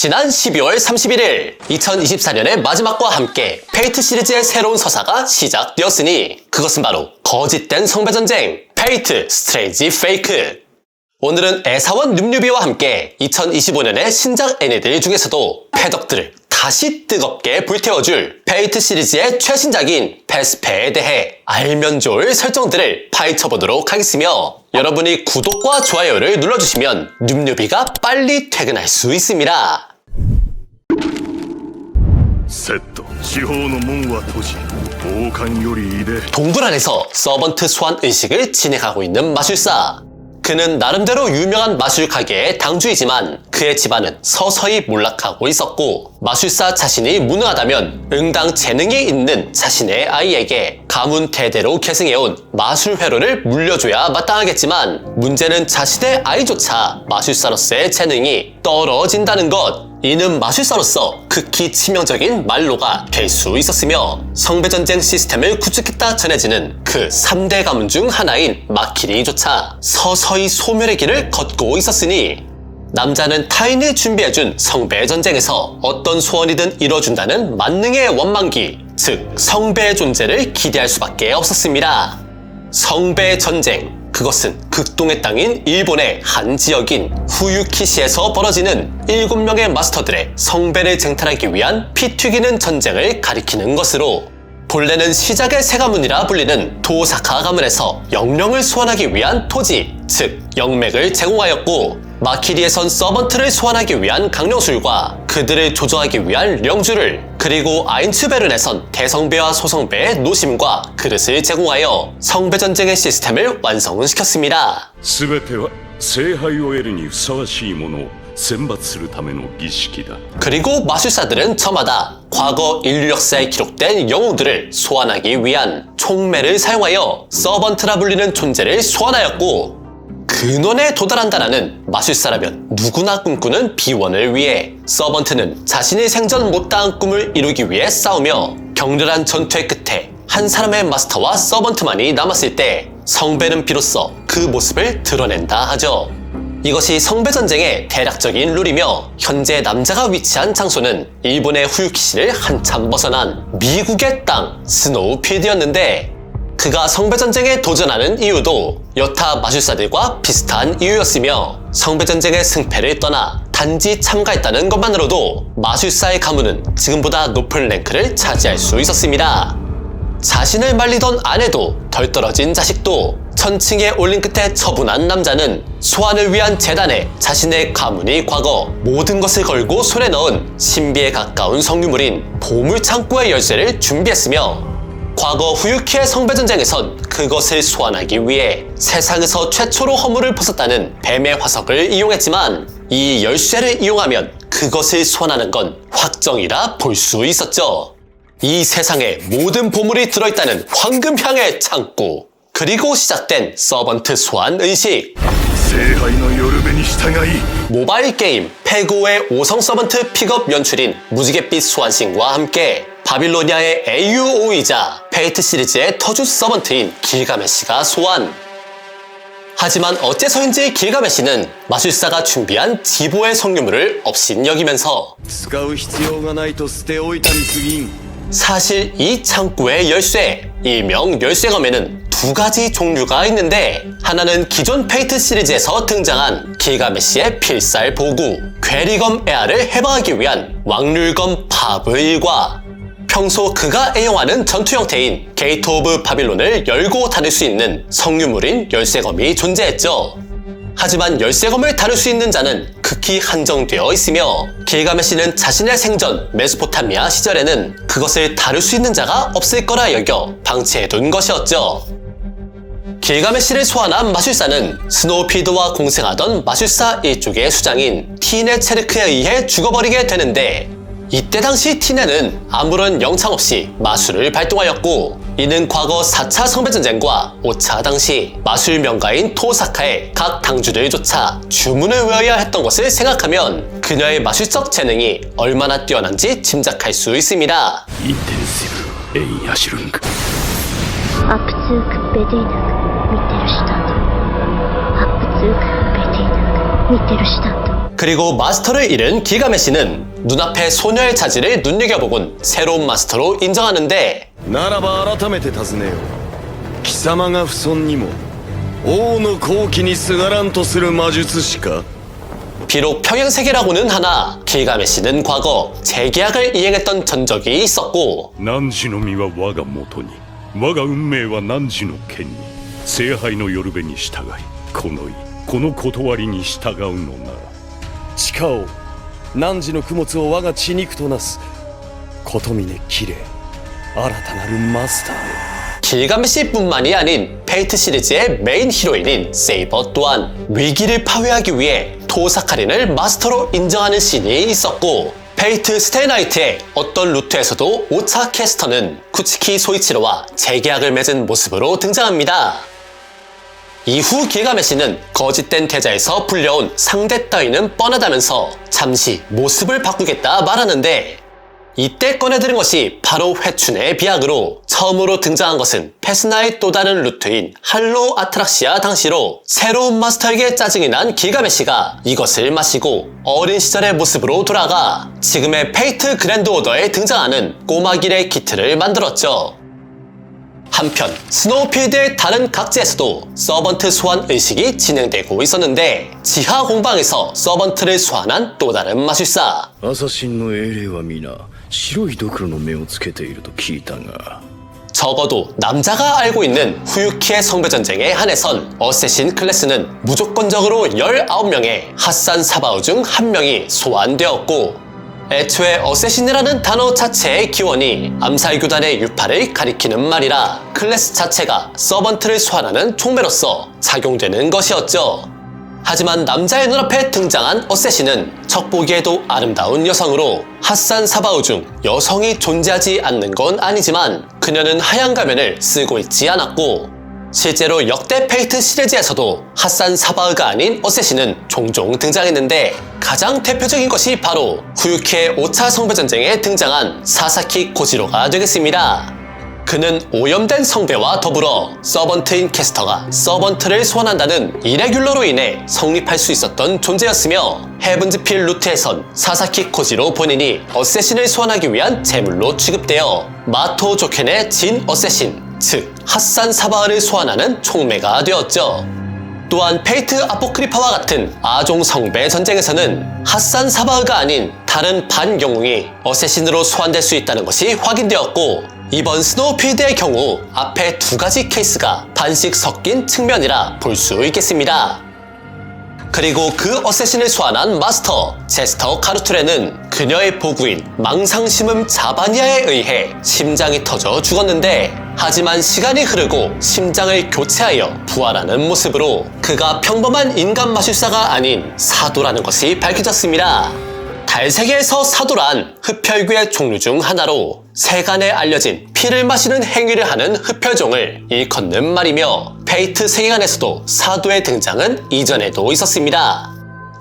지난 12월 31일 2024년의 마지막과 함께 페이트 시리즈의 새로운 서사가 시작되었으니 그것은 바로 거짓된 성배전쟁 페이트 스트레이지 페이크. 오늘은 애사원 늠뮤비와 함께 2025년의 신작 애니들 중에서도 패덕들을 다시 뜨겁게 불태워줄 페이트 시리즈의 최신작인 페스페에 대해 알면 좋을 설정들을 파헤쳐보도록 하겠으며 여러분이 구독과 좋아요를 눌러주시면 늠뮤비가 빨리 퇴근할 수 있습니다. セット司法の門は閉じ王冠より出 동굴 안에서 서번트 소환 의식을 진행하고 있는 마술사. 그는 나름대로 유명한 마술 가게의 당주이지만 그의 집안은 서서히 몰락하고 있었고 마술사 자신이 무능하다면 응당 재능이 있는 자신의 아이에게 가문 대대로 계승해온 마술 회로를 물려줘야 마땅하겠지만 문제는 자신의 아이조차 마술사로서의 재능이 떨어진다는 것. 이는 마술사로서 극히 치명적인 말로가 될 수 있었으며 성배전쟁 시스템을 구축했다 전해지는 그 3대 가문 중 하나인 마키리조차 서서히 소멸의 길을 걷고 있었으니 남자는 타인이 준비해준 성배전쟁에서 어떤 소원이든 이뤄준다는 만능의 원망기, 즉 성배의 존재를 기대할 수밖에 없었습니다. 성배전쟁, 그것은 극동의 땅인 일본의 한 지역인 후유키시에서 벌어지는 7명의 마스터들의 성배를 쟁탈하기 위한 피 튀기는 전쟁을 가리키는 것으로 본래는 시작의 세 가문이라 불리는 도사카 가문에서 영령을 소환하기 위한 토지, 즉 영맥을 제공하였고 마키리에선 서번트를 소환하기 위한 강령술과 그들을 조정하기 위한 령주를, 그리고 아인츠베른에선 대성배와 소성배의 노심과 그릇을 제공하여 성배전쟁의 시스템을 완성시켰습니다. 全ては聖杯を得るにふさわしいものを選抜するための儀式だ 그리고 마술사들은 저마다 과거 인류 역사에 기록된 영웅들을 소환하기 위한 총매를 사용하여 서번트라 불리는 존재를 소환하였고 근원에 도달한다라는 마술사라면 누구나 꿈꾸는 비원을 위해 서번트는 자신이 생전 못다한 꿈을 이루기 위해 싸우며 격렬한 전투의 끝에 한 사람의 마스터와 서번트만이 남았을 때 성배는 비로소 그 모습을 드러낸다 하죠. 이것이 성배전쟁의 대략적인 룰이며 현재 남자가 위치한 장소는 일본의 후유키시를 한참 벗어난 미국의 땅 스노우필드였는데 그가 성배전쟁에 도전하는 이유도 여타 마술사들과 비슷한 이유였으며 성배전쟁의 승패를 떠나 단지 참가했다는 것만으로도 마술사의 가문은 지금보다 높은 랭크를 차지할 수 있었습니다. 자신을 말리던 아내도 덜 떨어진 자식도 천층에 올린 끝에 처분한 남자는 소환을 위한 재단에 자신의 가문이 과거 모든 것을 걸고 손에 넣은 신비에 가까운 성유물인 보물창고의 열쇠를 준비했으며 과거 후유키의 성배전쟁에선 그것을 소환하기 위해 세상에서 최초로 허물을 벗었다는 뱀의 화석을 이용했지만 이 열쇠를 이용하면 그것을 소환하는 건 확정이라 볼 수 있었죠. 이 세상에 모든 보물이 들어있다는 황금향의 창고, 그리고 시작된 서번트 소환 의식. 聖杯の夜べに従い 모바일 게임 페고의 5성 서번트 픽업 연출인 무지갯빛 소환신과 함께 바빌로니아의 AUO이자 페이트 시리즈의 터주 서번트인 길가메시가 소환. 하지만 어째서인지 길가메시는 마술사가 준비한 지보의 성유물을 업신여기면서 使う必要がないと捨ておいたに過ぎん 사실 이 창고의 열쇠, 일명 열쇠검에는 두 가지 종류가 있는데 하나는 기존 페이트 시리즈에서 등장한 길가메시의 필살 보구 괴리검 에아를 해방하기 위한 왕률검 바브 1과 평소 그가 애용하는 전투 형태인 게이트 오브 바빌론을 열고 닫을 수 있는 성유물인 열쇠검이 존재했죠. 하지만 열쇠검을 다룰 수 있는 자는 극히 한정되어 있으며 길가메시는 자신의 생전 메소포타미아 시절에는 그것을 다룰 수 있는 자가 없을 거라 여겨 방치해둔 것이었죠. 길가메시를 소환한 마술사는 스노우필드와 공생하던 마술사 일족의 수장인 티네 체르크에 의해 죽어버리게 되는데 이때 당시 티네는 아무런 영창 없이 마술을 발동하였고 이는 과거 4차 성배전쟁과 5차 당시 마술 명가인 토사카의 각 당주를 쫓아 주문을 외워야 했던 것을 생각하면 그녀의 마술적 재능이 얼마나 뛰어난지 짐작할 수 있습니다. インテンシブエイヤシュルンク 앞츠크 베데이나크 밑에를 시단다. 앞츠크 베데이나크 밑에를 시단다. 그리고 마스터를 잃은 기가메시는 눈앞의 소녀의 자질을 눈여겨보곤 새로운 마스터로 인정하는데 ならば改めて尋ねよう。貴様が不遜にも王の好機にすがらんとする魔術師か。 비록 평행세계라고는 하나 기가메시는 과거 재계약을 이행했던 전적이 있었고 汝の身は我が元に我が運命は汝の剣に聖杯の夜べに従いこの意この断りに従うのなら地下を汝の供物を我が血肉となすことみねきれい新たなるマスターよ。 길가메시뿐만이 아닌 페이트 시리즈의 메인 히로인인 세이버 또한 위기를 파괴하기 위해 토사카린을 마스터로 인정하는 씬이 있었고 페이트 스테이나이트의 어떤 루트에서도 5차 캐스터는 쿠치키 소이치로와 재계약을 맺은 모습으로 등장합니다. 이후 길가메시는 거짓된 대자에서 불려온 상대 따위는 뻔하다면서 잠시 모습을 바꾸겠다 말하는데 이때 꺼내들은 것이 바로 회춘의 비약으로 처음으로 등장한 것은 페스나의 또 다른 루트인 할로 아트락시아 당시로 새로운 마스터에게 짜증이 난 길가메시가 이것을 마시고 어린 시절의 모습으로 돌아가 지금의 페이트 그랜드 오더에 등장하는 꼬마길의 키트를 만들었죠. 한편 스노우필드의 다른 각지에서도 서번트 소환 의식이 진행되고 있었는데 지하 공방에서 서번트를 소환한 또 다른 마술사 アサシンの英霊は皆白いドクロの目をつけていると聞いたが 적어도 남자가 알고 있는 후유키의 성배전쟁에 한해선 어쌔신 클래스는 무조건적으로 19명의 핫산 사바우 중 1명이 소환되었고 애초에 어쌔신이라는 단어 자체의 기원이 암살교단의 유파를 가리키는 말이라 클래스 자체가 서번트를 소환하는 총매로서 작용되는 것이었죠. 하지만 남자의 눈앞에 등장한 어쌔신은 척 보기에도 아름다운 여성으로 핫산 사바우 중 여성이 존재하지 않는 건 아니지만 그녀는 하얀 가면을 쓰고 있지 않았고 실제로 역대 페이트 시리즈에서도 핫산 사바우가 아닌 어쌔신은 종종 등장했는데 가장 대표적인 것이 바로 후유키의 5차 성배전쟁에 등장한 사사키 고지로가 되겠습니다. 그는 오염된 성배와 더불어 서번트인 캐스터가 서번트를 소환한다는 이레귤러로 인해 성립할 수 있었던 존재였으며 헤븐즈필 루트에선 사사키 코지로 본인이 어쌔신을 소환하기 위한 제물로 취급되어 마토 조켄의 진 어쌔신 즉 핫산 사바흐를 소환하는 총매가 되었죠. 또한 페이트 아포크리파와 같은 아종 성배 전쟁에서는 핫산 사바흐가 아닌 다른 반 영웅이 어쌔신으로 소환될 수 있다는 것이 확인되었고 이번 스노우필드의 경우 앞에 두 가지 케이스가 반씩 섞인 측면이라 볼 수 있겠습니다. 그리고 그 어쌔신을 소환한 마스터 제스터 카르툴레는 그녀의 보구인 망상심음 자바니아에 의해 심장이 터져 죽었는데 하지만 시간이 흐르고 심장을 교체하여 부활하는 모습으로 그가 평범한 인간 마술사가 아닌 사도라는 것이 밝혀졌습니다. 달세계에서 사도란 흡혈귀의 종류 중 하나로 세간에 알려진 피를 마시는 행위를 하는 흡혈종을 일컫는 말이며 페이트 세계관에서도 사도의 등장은 이전에도 있었습니다.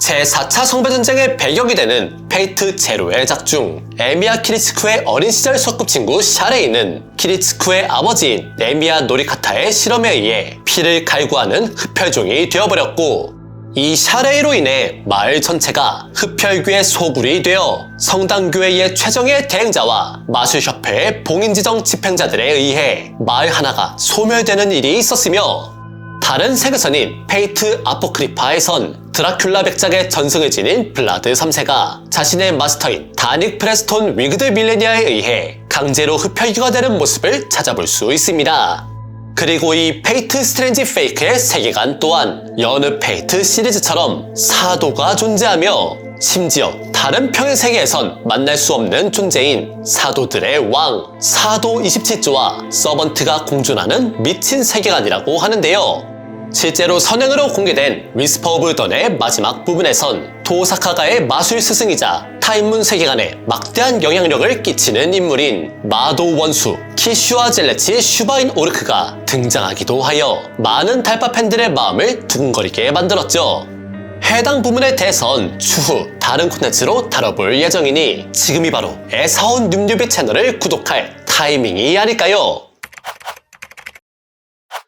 제4차 성배전쟁의 배경이 되는 페이트 제로의 작중 에미야 키리츠쿠의 어린 시절 소꿉친구 샤레이는 키리츠쿠의 아버지인 에미야 노리카타의 실험에 의해 피를 갈구하는 흡혈종이 되어버렸고 이 샤레이로 인해 마을 전체가 흡혈귀의 소굴이 되어 성당교회의 최정예 대행자와 마술협회의 봉인지정 집행자들에 의해 마을 하나가 소멸되는 일이 있었으며 다른 세계선인 페이트 아포크리파에선 드라큘라 백작의 전승을 지닌 블라드 3세가 자신의 마스터인 다닉 프레스톤 위그드 밀레니아에 의해 강제로 흡혈귀가 되는 모습을 찾아볼 수 있습니다. 그리고 이 페이트 스트레인지 페이크의 세계관 또한 여느 페이트 시리즈처럼 사도가 존재하며 심지어 다른 평행세계에선 만날 수 없는 존재인 사도들의 왕 사도 27조와 서번트가 공존하는 미친 세계관이라고 하는데요. 실제로 선행으로 공개된 위스퍼 오브 던의 마지막 부분에선 도사카가의 마술 스승이자 타임문 세계관에 막대한 영향력을 끼치는 인물인 마도 원수 키슈아 젤레치 슈바인 오르크가 등장하기도 하여 많은 달파 팬들의 마음을 두근거리게 만들었죠. 해당 부분에 대해선 추후 다른 콘텐츠로 다뤄볼 예정이니 지금이 바로 애사온 뉴뉴비 채널을 구독할 타이밍이 아닐까요?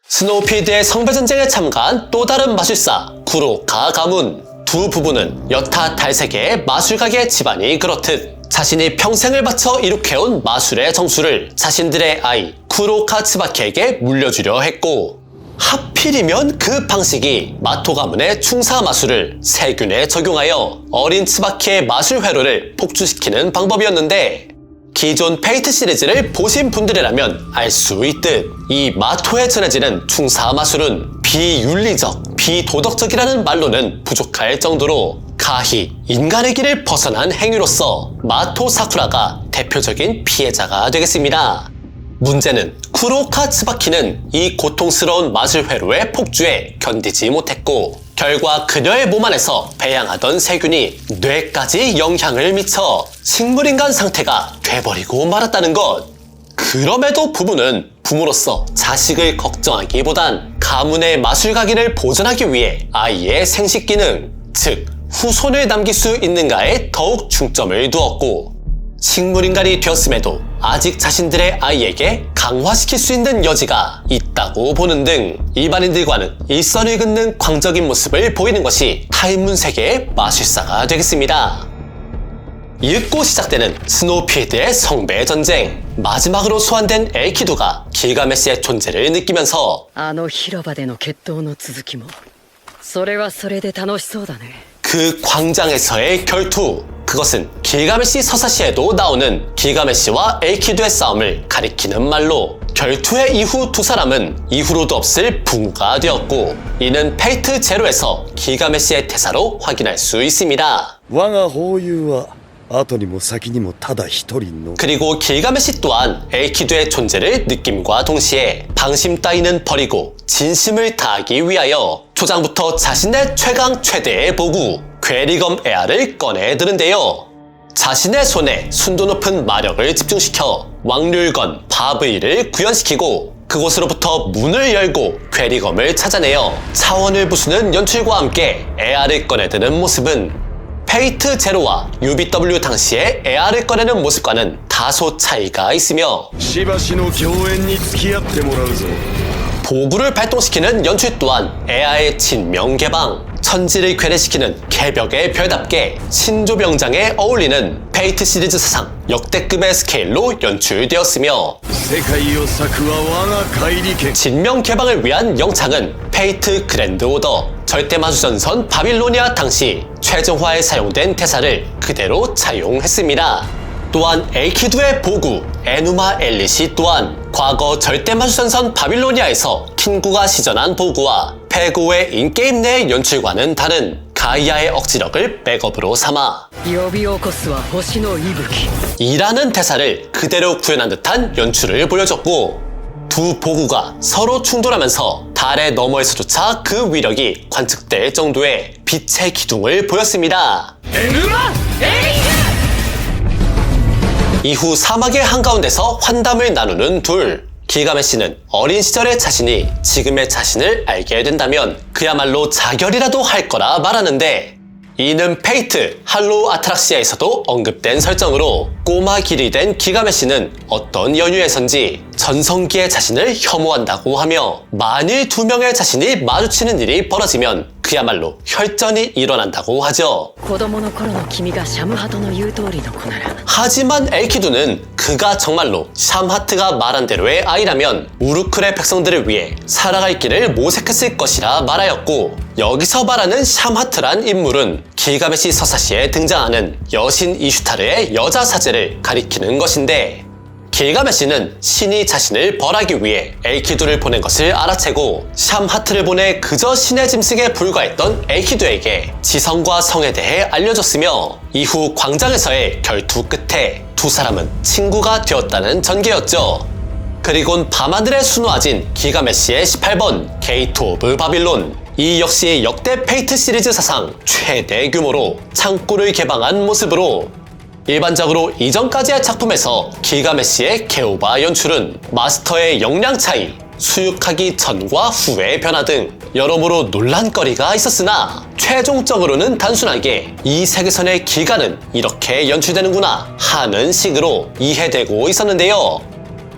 스노우필드의 성배전쟁에 참가한 또 다른 마술사 구로카 가문 두 부부는 여타 달세계의 마술가게 집안이 그렇듯 자신이 평생을 바쳐 이룩해온 마술의 정수를 자신들의 아이 쿠로카 츠바키에게 물려주려 했고, 하필이면 그 방식이 마토 가문의 충사 마술을 세균에 적용하여 어린 츠바키의 마술 회로를 폭주시키는 방법이었는데, 기존 페이트 시리즈를 보신 분들이라면 알 수 있듯 이 마토에 전해지는 충사 마술은 비윤리적, 비도덕적이라는 말로는 부족할 정도로 가히 인간의 길을 벗어난 행위로서 마토 사쿠라가 대표적인 피해자가 되겠습니다. 문제는 쿠로카 츠바키는 이 고통스러운 마술 회로의 폭주에 견디지 못했고, 결과 그녀의 몸 안에서 배양하던 세균이 뇌까지 영향을 미쳐 식물인간 상태가 돼버리고 말았다는 것. 그럼에도 부부는 부모로서 자식을 걱정하기보단 가문의 마술가기를 보존하기 위해 아이의 생식 기능, 즉 후손을 남길 수 있는가에 더욱 중점을 두었고, 식물인간이 되었음에도 아직 자신들의 아이에게 강화시킬 수 있는 여지가 있다고 보는 등 일반인들과는 일선을 긋는 광적인 모습을 보이는 것이 타인문 세계의 마술사가 되겠습니다. 읽고 시작되는 스노우필드의 성배 전쟁. 마지막으로 소환된 엘키도가 길가메시의 존재를 느끼면서 あの広場での決闘の続きもそれはそれで楽しそうだね 그 광장에서의 결투, 그것은 길가메시 서사시에도 나오는 길가메시와 엘키도의 싸움을 가리키는 말로, 결투의 이후 두 사람은 이후로도 없을 붕우가 되었고, 이는 페이트 제로에서 길가메시의 대사로 확인할 수 있습니다. 我が法友は後にも先にもただ一人の 그리고 길가메시 또한 엘키도의 존재를 느낌과 동시에 방심 따위는 버리고 진심을 다하기 위하여 초장부터 자신의 최강 최대의 보구 괴리검 에아를 꺼내 드는데요. 자신의 손에 순도 높은 마력을 집중시켜 왕률건 바브이를 구현시키고 그곳으로부터 문을 열고 괴리검을 찾아내어 차원을 부수는 연출과 함께 에아를 꺼내드는 모습은 페이트 제로와 UBW 당시의 에아를 꺼내는 모습과는 다소 차이가 있으며, しばしの共演に付き合ってもらうぞ 보구를 발동시키는 연출 또한 에아의 진명 개방, 천지를 괴뢰시키는 개벽의 별답게 신조병장에 어울리는 페이트 시리즈 사상 역대급의 스케일로 연출되었으며, 世界を裂くは我が怪力剣 진명 개방을 위한 영창은 페이트 그랜드 오더, 절대마수전선 바빌로니아 당시 최정화에 사용된 대사를 그대로 차용했습니다. 또한 엘키두의 보구 에누마 엘리시 또한 과거 절대마수전선 바빌로니아에서 킹구가 시전한 보구와 페고의 인게임 내 연출과는 다른 가이아의 억지력을 백업으로 삼아 呼び起こすは星の息吹 이라는 대사를 그대로 구현한 듯한 연출을 보여줬고, 두 보구가 서로 충돌하면서 달의 너머에서조차 그 위력이 관측될 정도의 빛의 기둥을 보였습니다. 이후 사막의 한가운데서 환담을 나누는 둘. 길가메시는 어린 시절의 자신이 지금의 자신을 알게 된다면 그야말로 자결이라도 할 거라 말하는데, 이는 페이트 할로우 아트락시아에서도 언급된 설정으로 꼬마 길이 된 길가메시는 어떤 연유에선지 전성기의 자신을 혐오한다고 하며, 만일 두 명의 자신이 마주치는 일이 벌어지면 그야말로 혈전이 일어난다고 하죠. 子供の頃の君がシャムハトの言う通りの子なら 하지만 엘키두는 그가 정말로 샴하트가 말한 대로의 아이라면 우르클의 백성들을 위해 살아갈 길을 모색했을 것이라 말하였고, 여기서 말하는 샴하트란 인물은 길가메시 서사시에 등장하는 여신 이슈타르의 여자 사제를 가리키는 것인데, 길가메시는 신이 자신을 벌하기 위해 엘키두를 보낸 것을 알아채고 샴하트를 보내 그저 신의 짐승에 불과했던 엘키두에게 지성과 성에 대해 알려줬으며, 이후 광장에서의 결투 끝에 두 사람은 친구가 되었다는 전개였죠. 그리곤 밤하늘에 수놓아진 길가메시의 18번 게이트 오브 바빌론, 이 역시 역대 페이트 시리즈 사상 최대 규모로 창고를 개방한 모습으로, 일반적으로 이전까지의 작품에서 길가메시의 개오바 연출은 마스터의 역량 차이, 수육하기 전과 후의 변화 등 여러모로 논란거리가 있었으나 최종적으로는 단순하게 이 세계선의 길가는 이렇게 연출되는구나 하는 식으로 이해되고 있었는데요.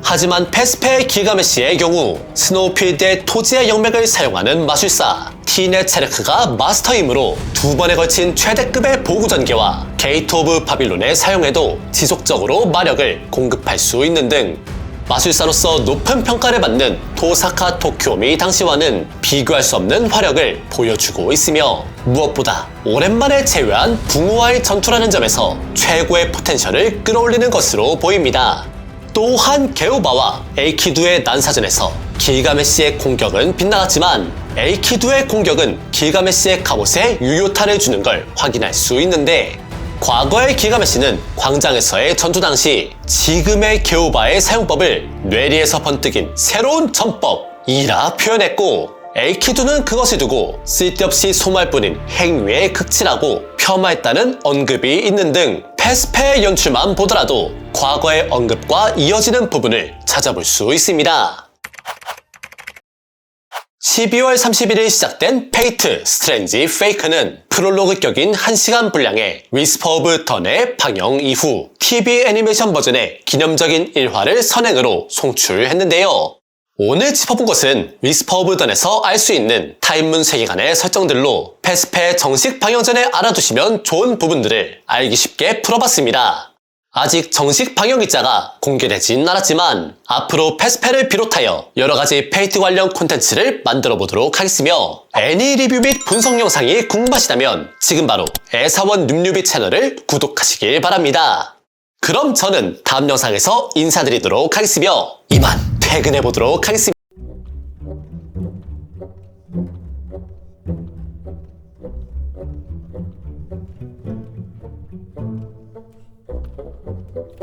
하지만 페스페 길가메시의 경우 스노우필드의 토지의 영맥을 사용하는 마술사 티네 체르크가 마스터이므로 2번에 걸친 최대급의 보구 전개와 게이트 오브 바빌론을 사용해도 지속적으로 마력을 공급할 수 있는 등 마술사로서 높은 평가를 받는 도사카 토키오미 당시와는 비교할 수 없는 화력을 보여주고 있으며 무엇보다 오랜만에 제외한 붕어와의 전투라는 점에서 최고의 포텐셜을 끌어올리는 것으로 보입니다. 또한 게오바와 에이키두의 난사전에서 길가메시의 공격은 빗나갔지만 에이키두의 공격은 길가메시의 갑옷에 유효타를 주는 걸 확인할 수 있는데 과거의 길가메시는 광장에서의 전투 당시 지금의 게오바의 사용법을 뇌리에서 번뜩인 새로운 전법이라 표현했고 에이키두는 그것을 두고 쓸데없이 소말 뿐인 행위에 극치라고 폄하했다는 언급이 있는 등 페스페의 연출만 보더라도 과거의 언급과 이어지는 부분을 찾아볼 수 있습니다. 12월 31일 시작된 페이트 스트레인지 페이크는 프롤로그 격인 1시간 분량의 위스퍼 오브 던의 방영 이후 TV 애니메이션 버전의 기념적인 일화를 선행으로 송출했는데요. 오늘 짚어본 것은 위스퍼 오브 던에서 알 수 있는 타임문 세계관의 설정들로 페스페 정식 방영 전에 알아두시면 좋은 부분들을 알기 쉽게 풀어봤습니다. 아직 정식 방영 일자가 공개되진 않았지만 앞으로 페스페를 비롯하여 여러가지 페이트 관련 콘텐츠를 만들어 보도록 하겠으며 애니 리뷰 및 분석 영상이 궁금하시다면 지금 바로 애사원 눔뉴비 채널을 구독하시길 바랍니다. 그럼 저는 다음 영상에서 인사드리도록 하겠으며 이만 퇴근해 보도록 하겠습니다.